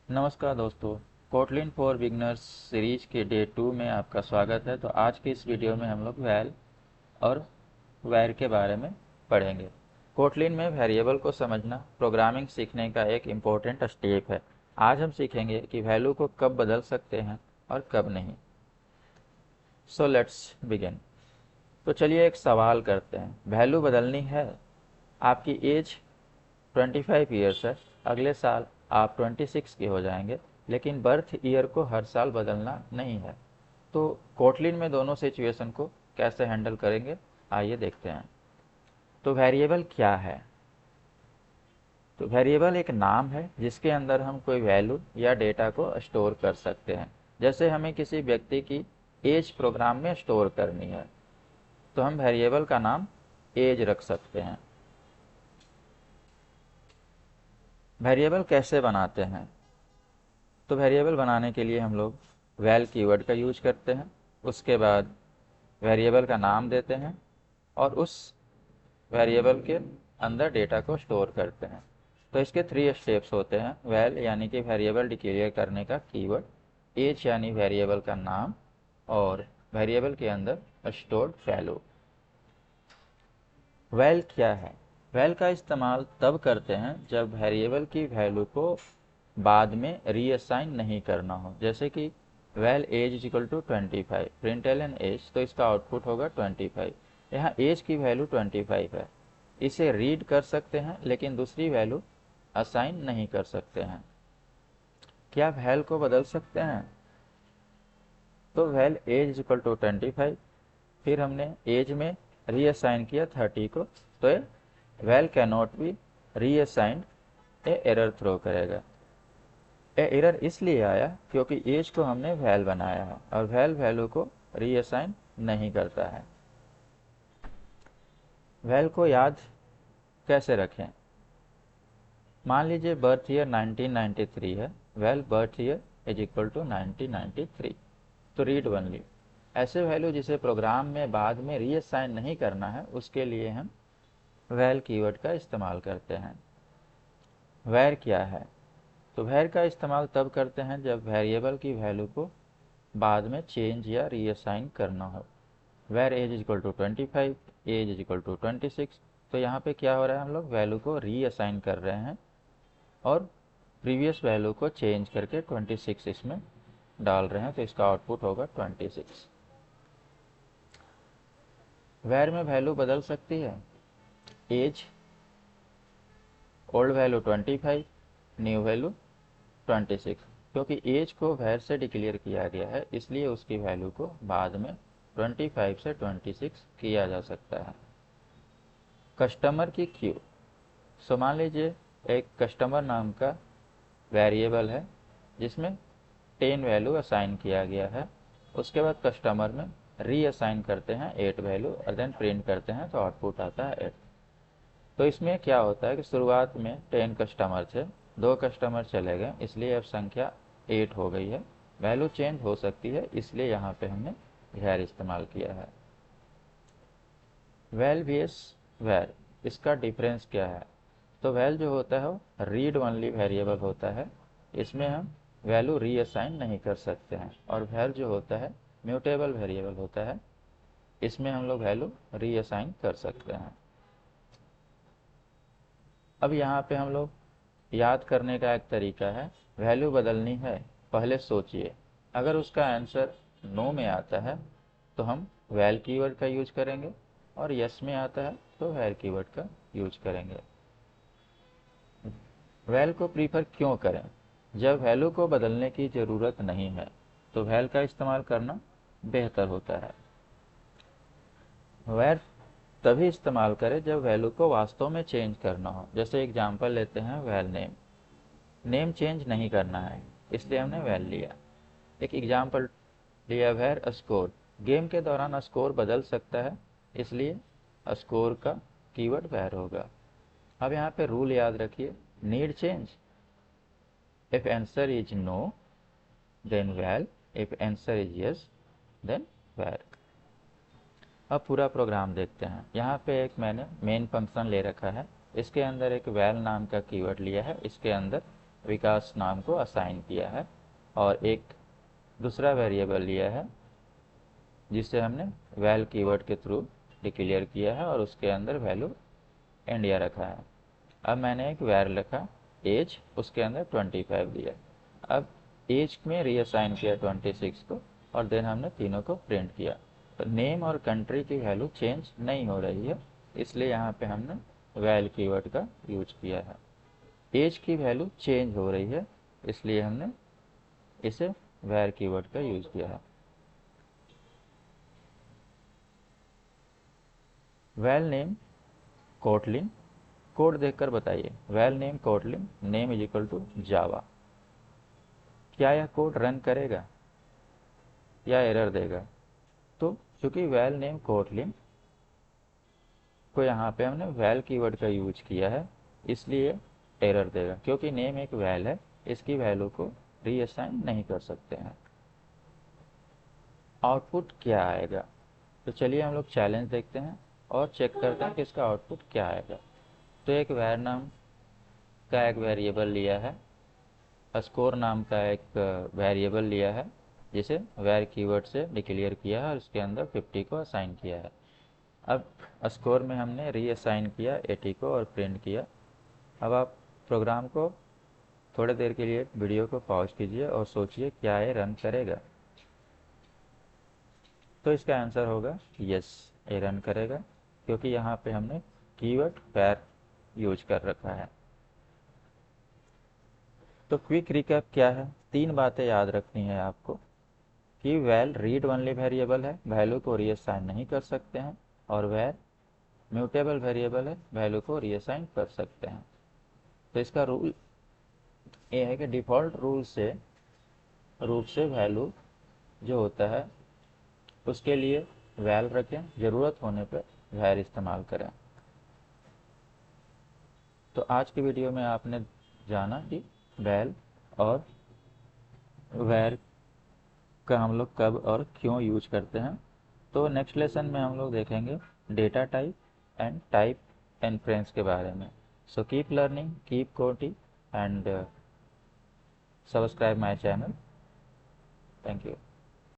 नमस्कार दोस्तों, Kotlin for beginners series के डे 2 में आपका स्वागत है। तो आज की इस वीडियो में हम लोग वैल और वैर के बारे में पढ़ेंगे। कोटलिन में वेरिएबल को समझना प्रोग्रामिंग सीखने का एक इम्पोर्टेंट स्टेप है। आज हम सीखेंगे कि वैल्यू को कब बदल सकते हैं और कब नहीं। So let's begin. तो चलिए एक सवाल करते हैं। वैल्यू बदलनी है। आपकी एज 25 ईयर्स है। अगले साल आप 26 के हो जाएंगे, लेकिन बर्थ ईयर को हर साल बदलना नहीं है। तो कोटलिन में दोनों सिचुएशन को कैसे हैंडल करेंगे, आइए देखते हैं। तो वेरिएबल क्या है? तो वेरिएबल एक नाम है जिसके अंदर हम कोई वैल्यू या डेटा को स्टोर कर सकते हैं। जैसे हमें किसी व्यक्ति की एज प्रोग्राम में स्टोर करनी है, तो हम वेरिएबल का नाम एज रख सकते हैं। वेरिएबल कैसे बनाते हैं? तो वेरिएबल बनाने के लिए हम लोग वैल कीवर्ड का यूज करते हैं। उसके बाद वेरिएबल का नाम देते हैं और उस वेरिएबल के अंदर डेटा को स्टोर करते हैं। तो इसके 3 स्टेप्स होते हैं। वैल यानी कि वेरिएबल डिक्लेयर करने का कीवर्ड, एज यानी वेरिएबल का नाम, और वेरिएबल के अंदर स्टोर्ड वैल्यू। वैल क्या है? वैल का इस्तेमाल तब करते हैं जब वेरिएबल की वैल्यू को बाद में रीअसाइन नहीं करना हो। जैसे कि val age is equal to 25, print L N age, तो इसका आउटपुट होगा 25। यहाँ एज की वैल्यू 25 है। इसे रीड कर सकते हैं लेकिन दूसरी वैल्यू असाइन नहीं कर सकते हैं। क्या वैल को बदल सकते हैं? तो val age is equal to 25, फिर हमने एज में रीअसाइन किया 30 को, तो ये val cannot be reassigned, a error throw करेगा। ए एरर इसलिए आया क्योंकि एज को हमने वैल बनाया है और वैल वैल्यू को रीअसाइन नहीं करता है। वैल को याद कैसे रखें? मान लीजिए बर्थ ईयर 1993 है। Val birth year is equal to 1993, तो रीड ओनली। ऐसे वैल्यू जिसे प्रोग्राम में बाद में रीअसाइन नहीं करना है, उसके लिए हम वैल कीवर्ड का इस्तेमाल करते हैं। वैर क्या है? तो वैर का इस्तेमाल तब करते हैं जब वेरिएबल की वैल्यू को बाद में चेंज या रीअसाइन करना हो। Var age is equal to 25, age is equal to 26। तो यहाँ पे क्या हो रहा है, हम लोग वैल्यू को रीअसाइन कर रहे हैं और प्रीवियस वैल्यू को चेंज करके 26 इसमें डाल रहे हैं, तो इसका आउटपुट होगा 26। वैर में वैल्यू बदल सकती है। Age, old value 25, new value 26। क्योंकि एज को वैर से डिक्लेयर किया गया है, इसलिए उसकी वैल्यू को बाद में 25 से 26 किया जा सकता है। कस्टमर की क्यू। सो मान लीजिए एक कस्टमर नाम का वेरिएबल है जिसमें 10 वैल्यू असाइन किया गया है। उसके बाद कस्टमर में रीअसाइन करते हैं 8 वैल्यू और देन प्रिंट करते हैं, तो आउटपुट आता है 8। तो इसमें क्या होता है कि शुरुआत में 10 कस्टमर थे, 2 कस्टमर चले गए, इसलिए अब संख्या 8 हो गई है। वैल्यू चेंज हो सकती है, इसलिए यहाँ पे हमने वैर इस्तेमाल किया है। वैल vs वैर, इसका डिफरेंस क्या है? तो वैल जो होता है वो रीड ओनली वेरिएबल होता है। इसमें हम वैल्यू रीअसाइन नहीं कर सकते हैं। और वैर जो होता है म्यूटेबल वेरिएबल होता है, इसमें हम लोग वैल्यू रीअसाइन कर सकते हैं। अब यहाँ पे हम लोग याद करने का एक तरीका है। वैल्यू बदलनी है, पहले सोचिए। अगर उसका आंसर नो में आता है तो हम वैल कीवर्ड का यूज करेंगे, और यस में आता है तो वैर कीवर्ड का यूज करेंगे। वैल को प्रीफर क्यों करें? जब वैल्यू को बदलने की ज़रूरत नहीं है तो वैल का इस्तेमाल करना बेहतर होता है। वैर तभी इस्तेमाल करें जब वैल्यू को वास्तव में चेंज करना हो। जैसे एग्जांपल लेते हैं वैल नेम। नेम चेंज नहीं करना है, इसलिए हमने वैल लिया। एक एग्जांपल लिया वैर स्कोर। गेम के दौरान स्कोर बदल सकता है, इसलिए स्कोर का कीवर्ड वैर होगा। अब यहाँ पे रूल याद रखिए, need change. If answer is no then val, if answer is yes then var. अब पूरा प्रोग्राम देखते हैं। यहाँ पे एक मैंने मेन फंक्शन ले रखा है, इसके अंदर एक वैल नाम का कीवर्ड लिया है, इसके अंदर विकास नाम को असाइन किया है और एक दूसरा वेरिएबल लिया है जिसे हमने वैल कीवर्ड के थ्रू डिक्लेयर किया है और उसके अंदर वैल्यू इंडिया रखा है। अब मैंने एक वैर लिखा एज, उसके अंदर 25 दिया। अब एज में रीअसाइन किया 26 को और देन हमने तीनों को प्रिंट किया। तो नेम और कंट्री की वैल्यू चेंज नहीं हो रही है, इसलिए यहाँ पे हमने वैल कीवर्ड का यूज किया है। एज की वैल्यू चेंज हो रही है, इसलिए हमने इसे वैर कीवर्ड का यूज किया है। वैल नेम कोटलिन, कोड देखकर बताइए। Val name Kotlin, name is equal to Java. क्या यह कोड रन करेगा या एरर देगा? तो चूंकि वैल नेम कोटलिन को यहाँ पे हमने वैल कीवर्ड का यूज किया है, इसलिए एरर देगा, क्योंकि नेम एक वैल है, इसकी वैल्यू को रीअसाइन नहीं कर सकते हैं। आउटपुट क्या आएगा? तो चलिए हम लोग चैलेंज देखते हैं और चेक करते हैं कि इसका आउटपुट क्या आएगा। तो एक वैर नाम का एक वेरिएबल लिया है, स्कोर नाम का एक वेरिएबल लिया है जिसे वैर कीवर्ड से डिक्लेयर किया है और उसके अंदर 50 को असाइन किया है। अब स्कोर में हमने रीअसाइन किया 80 को और प्रिंट किया। अब आप प्रोग्राम को थोड़ी देर के लिए वीडियो को पॉज कीजिए और सोचिए क्या ये रन करेगा। तो इसका आंसर होगा यस, ये रन करेगा, क्योंकि यहाँ पे हमने कीवर्ड वैर यूज कर रखा है। तो क्विक रिकैप क्या है? 3 बातें याद रखनी है आपको कि वैल रीड ओनली वेरिएबल है, वैल्यू को रीअसाइन नहीं कर सकते हैं, और वैर म्यूटेबल वेरिएबल है, वैल्यू को रीअसाइन कर सकते हैं। तो इसका रूल ये है कि डिफ़ॉल्ट रूप से वैल्यू जो होता है उसके लिए वैल रखें, ज़रूरत होने पर वैर इस्तेमाल करें। तो आज की वीडियो में आपने जाना कि वैल और वैर का हम लोग कब और क्यों यूज करते हैं। तो नेक्स्ट लेसन में हम लोग देखेंगे डेटा टाइप एंड फ्रेंड्स के बारे में। So keep learning, keep coding and subscribe my channel. Thank you.